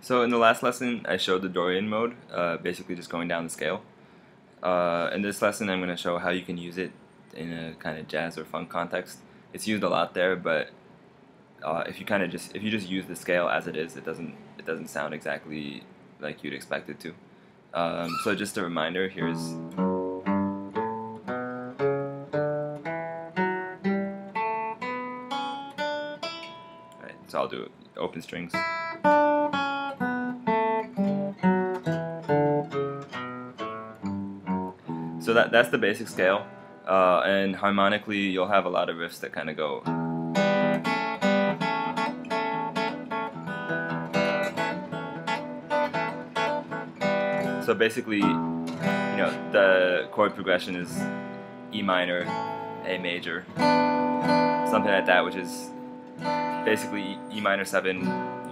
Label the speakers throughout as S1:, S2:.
S1: So in the last lesson, I showed the Dorian mode, basically just going down the scale. In this lesson, I'm going to show how you can use it in a kind of jazz or funk context. It's used a lot there, but if you just use the scale as it is, it doesn't sound exactly like you'd expect it to. So just a reminder, here's right. So I'll do open strings. So that's the basic scale, and harmonically you'll have a lot of riffs that kind of go. So basically, the chord progression is E minor, A major, something like that, which is basically E minor 7. You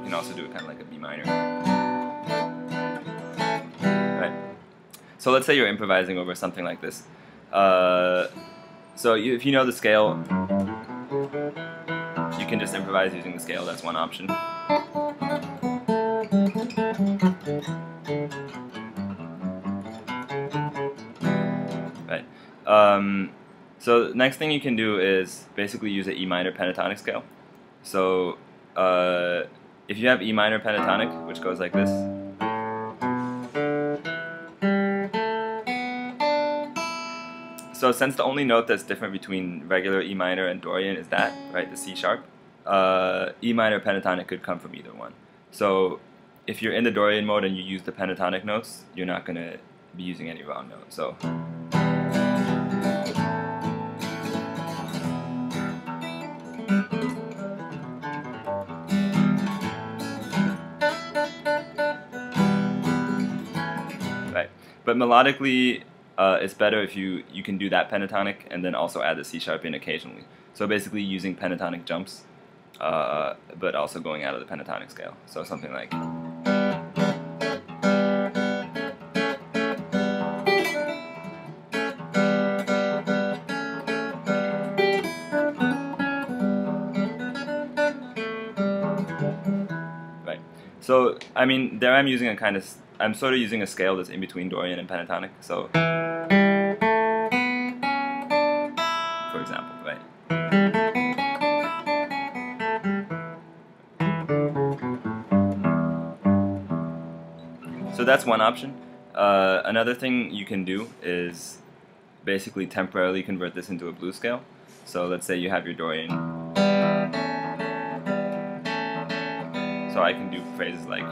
S1: can also do it kind of like a B minor. Right. So let's say you're improvising over something like this. If you know the scale, you can just improvise using the scale. That's one option. Right. So next thing you can do is basically use an E minor pentatonic scale. So if you have E minor pentatonic, which goes like this, so since the only note that's different between regular E minor and Dorian is that, right, the C sharp, E minor pentatonic could come from either one. So if you're in the Dorian mode and you use the pentatonic notes, you're not going to be using any wrong notes. So right. But melodically, it's better if you can do that pentatonic and then also add the C sharp in occasionally. So basically using pentatonic jumps, but also going out of the pentatonic scale. So something like. Right. So I mean, there I'm using I'm sort of using a scale that's in between Dorian and pentatonic. So, for example, right. So that's one option. Another thing you can do is basically temporarily convert this into a blues scale. So let's say you have your Dorian. So I can do phrases like.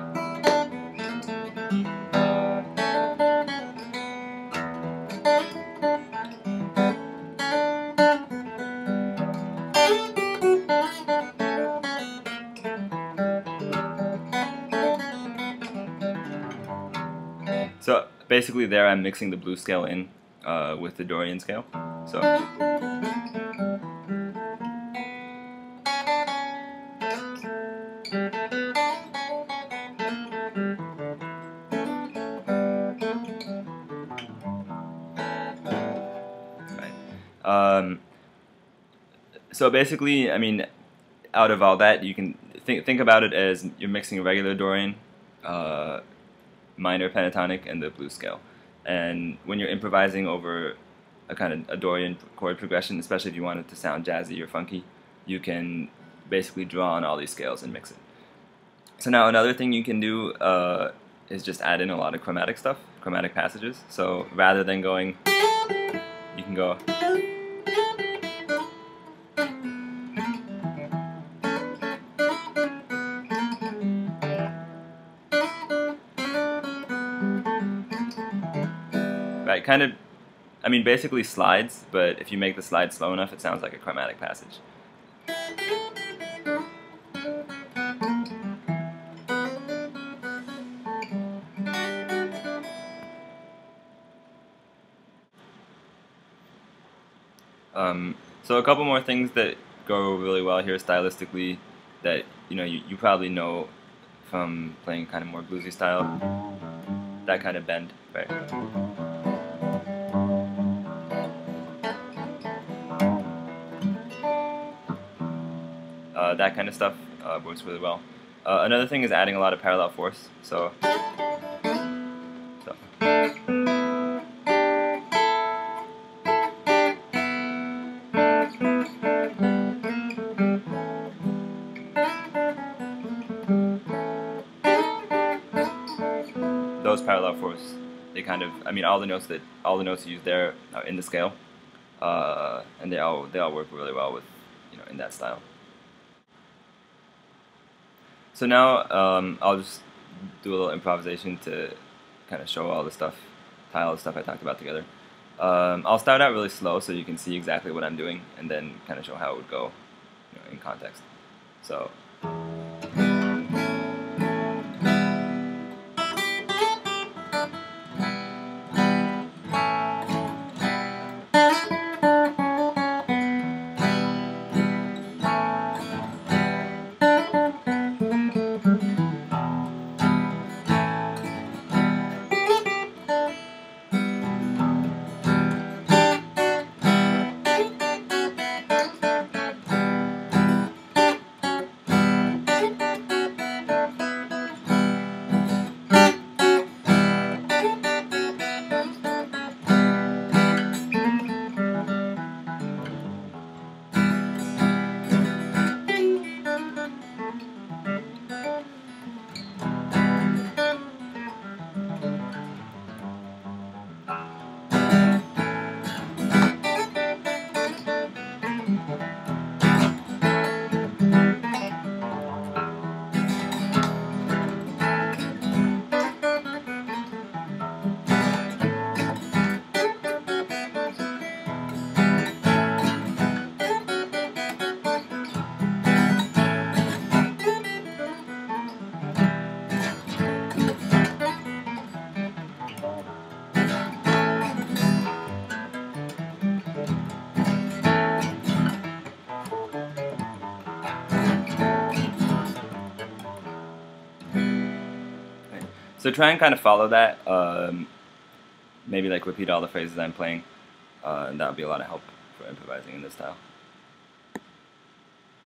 S1: So basically there I'm mixing the blues scale in with the Dorian scale. So right. So basically, I mean, out of all that, you can think about it as you're mixing a regular Dorian, minor pentatonic, and the blues scale. And when you're improvising over a Dorian chord progression, especially if you want it to sound jazzy or funky, you can basically draw on all these scales and mix it. So now another thing you can do is just add in a lot of chromatic stuff, chromatic passages. So rather than going, you can go. Right, kind of, I mean, basically slides, but if you make the slide slow enough, it sounds like a chromatic passage. So a couple more things that go really well here stylistically that you probably know from playing kind of more bluesy style. That kind of bend, right? That kind of stuff works really well. Another thing is adding a lot of parallel force. So those parallel fourths, they kind of, I mean, all the notes used there are in the scale, and they all work really well with, in that style. So now I'll just do a little improvisation to kind of show all the stuff, tie all the stuff I talked about together. I'll start out really slow so you can see exactly what I'm doing, and then kind of show how it would go, in context. So. So try and kind of follow that, maybe like repeat all the phrases I'm playing, and that would be a lot of help for improvising in this style.